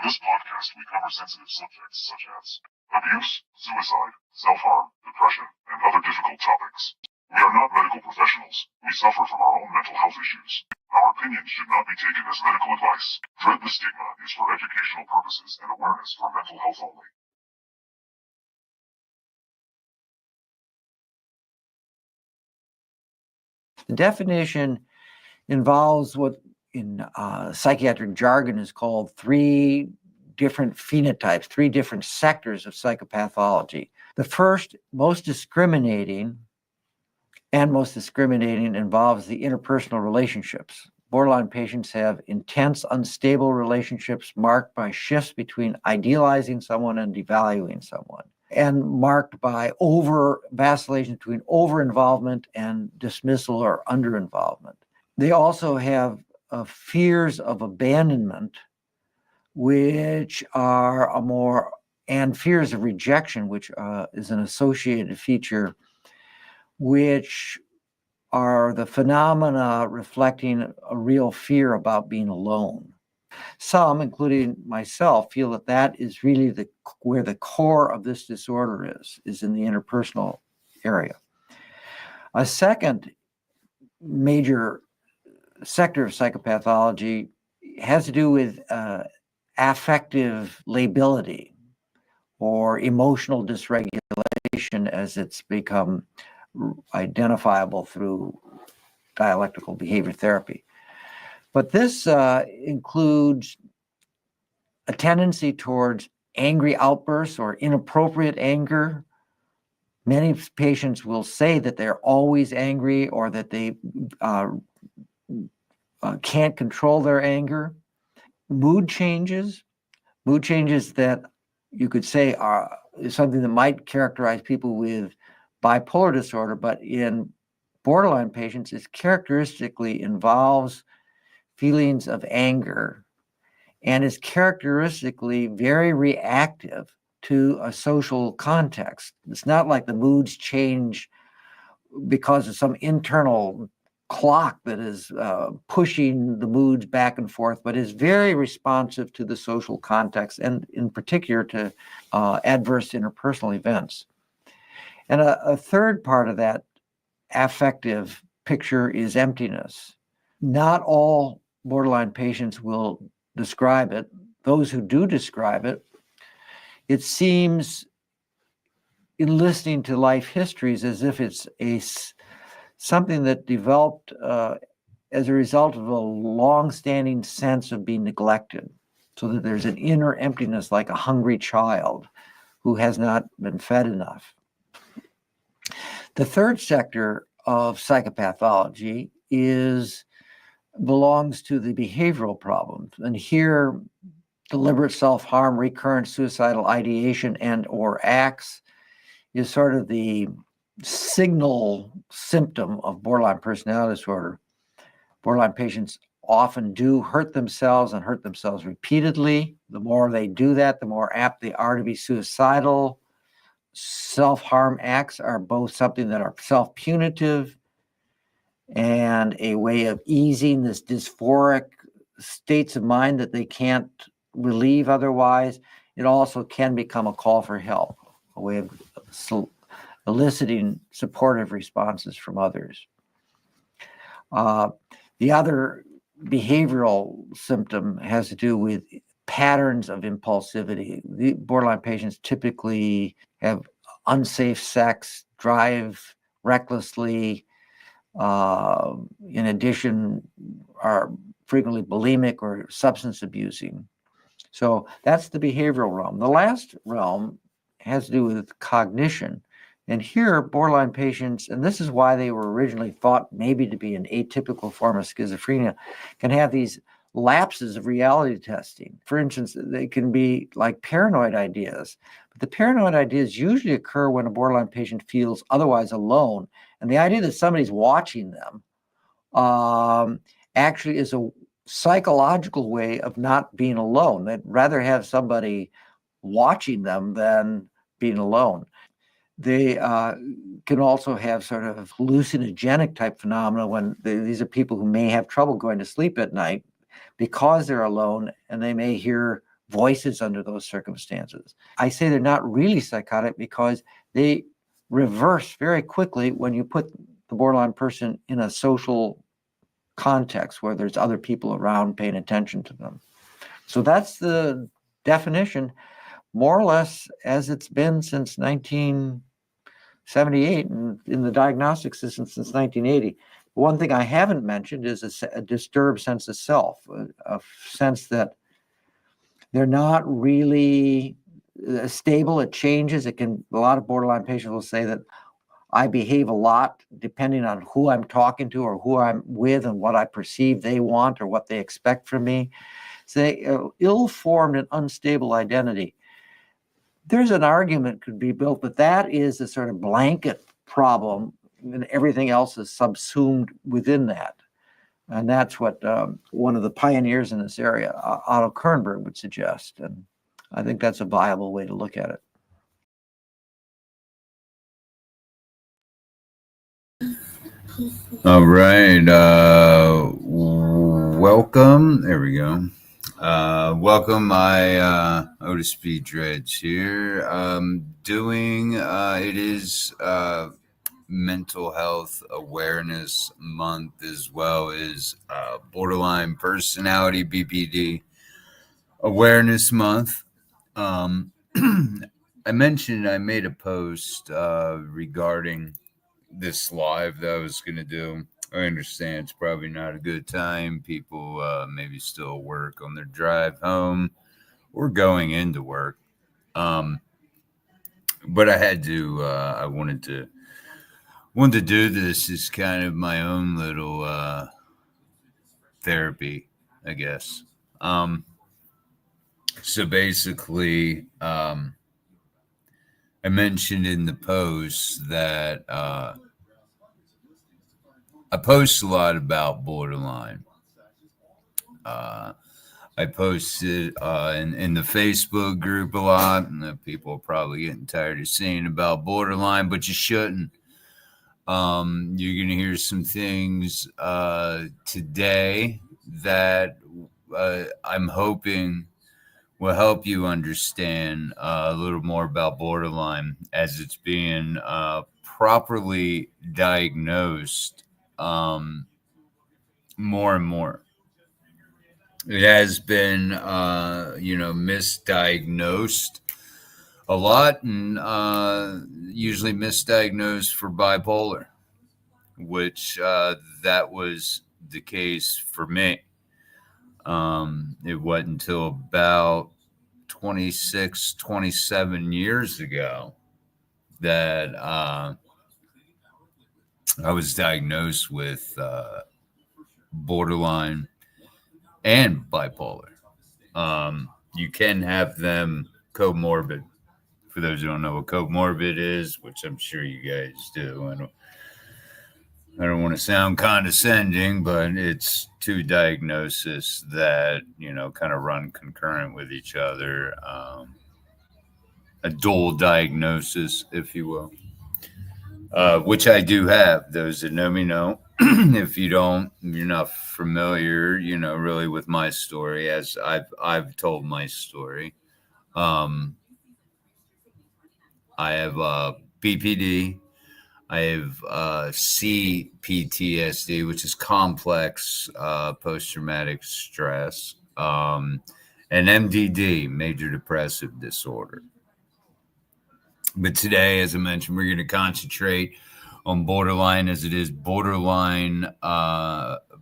On this podcast, we cover sensitive subjects such as abuse, suicide, self-harm, depression, and other difficult topics. We are not medical professionals. We suffer from our own mental health issues. Our opinions should not be taken as medical advice. Dread the Stigma is for educational purposes and awareness for mental health only. The definition involves what in psychiatric jargon is called three different phenotypes, three different sectors of psychopathology. The first, most discriminating involves the interpersonal relationships. Borderline patients have intense, unstable relationships marked by shifts between idealizing someone and devaluing someone, and marked by vacillation between over-involvement and dismissal or under-involvement. They also have fears of abandonment, which are and fears of rejection, which is an associated feature, which are the phenomena reflecting a real fear about being alone. Some, including myself, feel that is really where the core of this disorder is in the interpersonal area. A second major sector of psychopathology has to do with affective lability or emotional dysregulation, as it's become identifiable through dialectical behavior therapy. But this includes a tendency towards angry outbursts or inappropriate anger. Many patients will say that they're always angry or that they can't control their anger. Mood changes that you could say are something that might characterize people with bipolar disorder, but in borderline patients, it characteristically involves feelings of anger and is characteristically very reactive to a social context. It's not like the moods change because of some internal clock that is pushing the moods back and forth, but is very responsive to the social context and in particular to adverse interpersonal events. And a third part of that affective picture is emptiness. Not all borderline patients will describe it. Those who do describe it, it seems in listening to life histories as if it's something that developed as a result of a long-standing sense of being neglected, so that there's an inner emptiness like a hungry child who has not been fed enough. The third sector of psychopathology belongs to the behavioral problems. And here, deliberate self-harm, recurrent suicidal ideation and or acts is sort of the signal symptom of borderline personality disorder. Borderline patients often do hurt themselves and hurt themselves repeatedly. The more they do that, the more apt they are to be suicidal. Self-harm acts are both something that are self-punitive and a way of easing this dysphoric states of mind that they can't relieve otherwise. It also can become a call for help, a way of eliciting supportive responses from others. The other behavioral symptom has to do with patterns of impulsivity. The borderline patients typically have unsafe sex, drive recklessly, in addition, are frequently bulimic or substance abusing. So that's the behavioral realm. The last realm has to do with cognition. And here, borderline patients, and this is why they were originally thought maybe to be an atypical form of schizophrenia, can have these lapses of reality testing. For instance, they can be like paranoid ideas. But the paranoid ideas usually occur when a borderline patient feels otherwise alone. And the idea that somebody's watching them actually is a psychological way of not being alone. They'd rather have somebody watching them than being alone. They can also have sort of hallucinogenic type phenomena when these are people who may have trouble going to sleep at night because they're alone, and they may hear voices under those circumstances. I say they're not really psychotic because they reverse very quickly when you put the borderline person in a social context where there's other people around paying attention to them. So that's the definition, more or less as it's been since 1978 and in the diagnostic system since 1980. One thing I haven't mentioned is a disturbed sense of self, a sense that they're not really stable. It changes. A lot of borderline patients will say that I behave a lot depending on who I'm talking to or who I'm with and what I perceive they want or what they expect from me. So ill-formed and unstable identity. There's an argument could be built, but that is a sort of blanket problem and everything else is subsumed within that. And that's what one of the pioneers in this area, Otto Kernberg, would suggest. And I think that's a viable way to look at it. All right. Welcome. There we go. Welcome. Otis B. Dredge here. It is Mental Health Awareness Month, as well as Borderline Personality BPD Awareness Month. I made a post regarding this live that I was going to do. I understand it's probably not a good time. People maybe still work on their drive home or going into work. But I had to, I wanted to do this as kind of my own little therapy, I guess. So basically, I mentioned in the post that I post a lot about borderline. I posted in the Facebook group a lot, and people are probably getting tired of seeing about borderline, but you shouldn't. You're going to hear some things today that I'm hoping will help you understand a little more about borderline as it's being properly diagnosed more and more. It has been, misdiagnosed a lot, and usually misdiagnosed for bipolar, which that was the case for me. It wasn't until about 26, 27 years ago that I was diagnosed with borderline and bipolar. You can have them comorbid. For those who don't know what comorbid is, which I'm sure you guys do, I don't want to sound condescending, but it's two diagnoses that, kind of run concurrent with each other. A dual diagnosis, if you will, which I do have. Those that know me know. If you don't, you're not familiar, really with my story, as I've told my story. I have BPD. I have CPTSD, which is complex post-traumatic stress, and MDD, major depressive disorder. But today, as I mentioned, we're going to concentrate on borderline, as it is borderline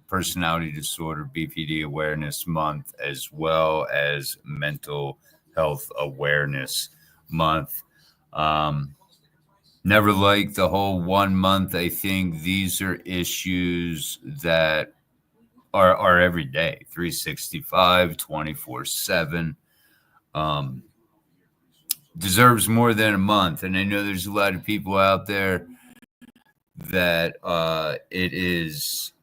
personality disorder BPD Awareness Month, as well as Mental Health Awareness Month. Never liked the whole 1 month. I think these are issues that are every day, 365, 24/7. Deserves more than a month. And I know there's a lot of people out there that it is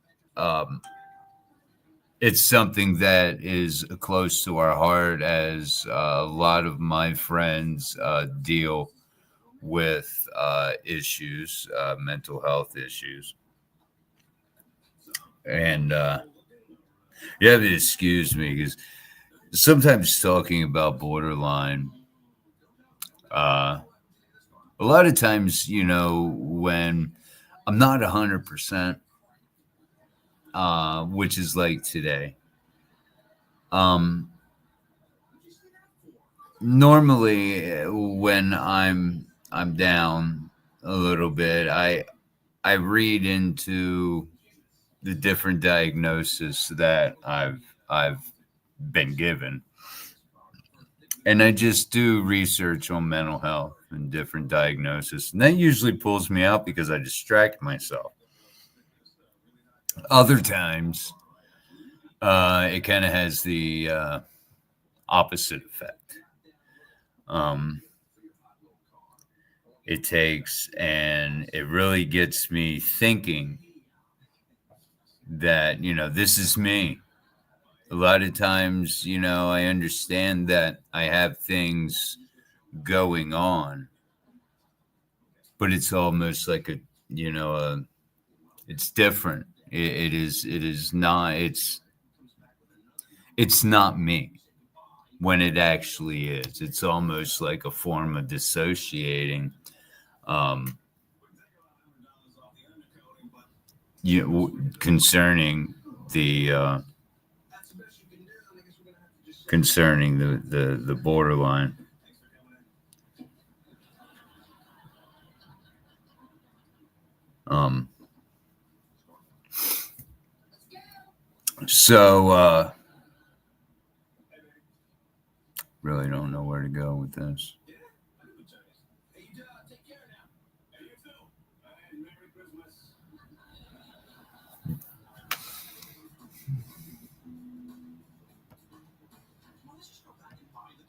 it's something that is close to our heart, as a lot of my friends deal with issues, mental health issues. And you have to excuse me because sometimes talking about borderline, a lot of times, when I'm not 100%, which is like today, normally when I'm down a little bit, I read into the different diagnoses that I've been given. And I just do research on mental health and different diagnoses. And that usually pulls me out because I distract myself. Other times, it kind of has the opposite effect. It takes and it really gets me thinking that, this is me. A lot of times, I understand that I have things going on, but it's almost like it's different. It is not, it's not me when it actually is. It's almost like a form of dissociating, concerning the, the borderline. So really don't know where to go with this.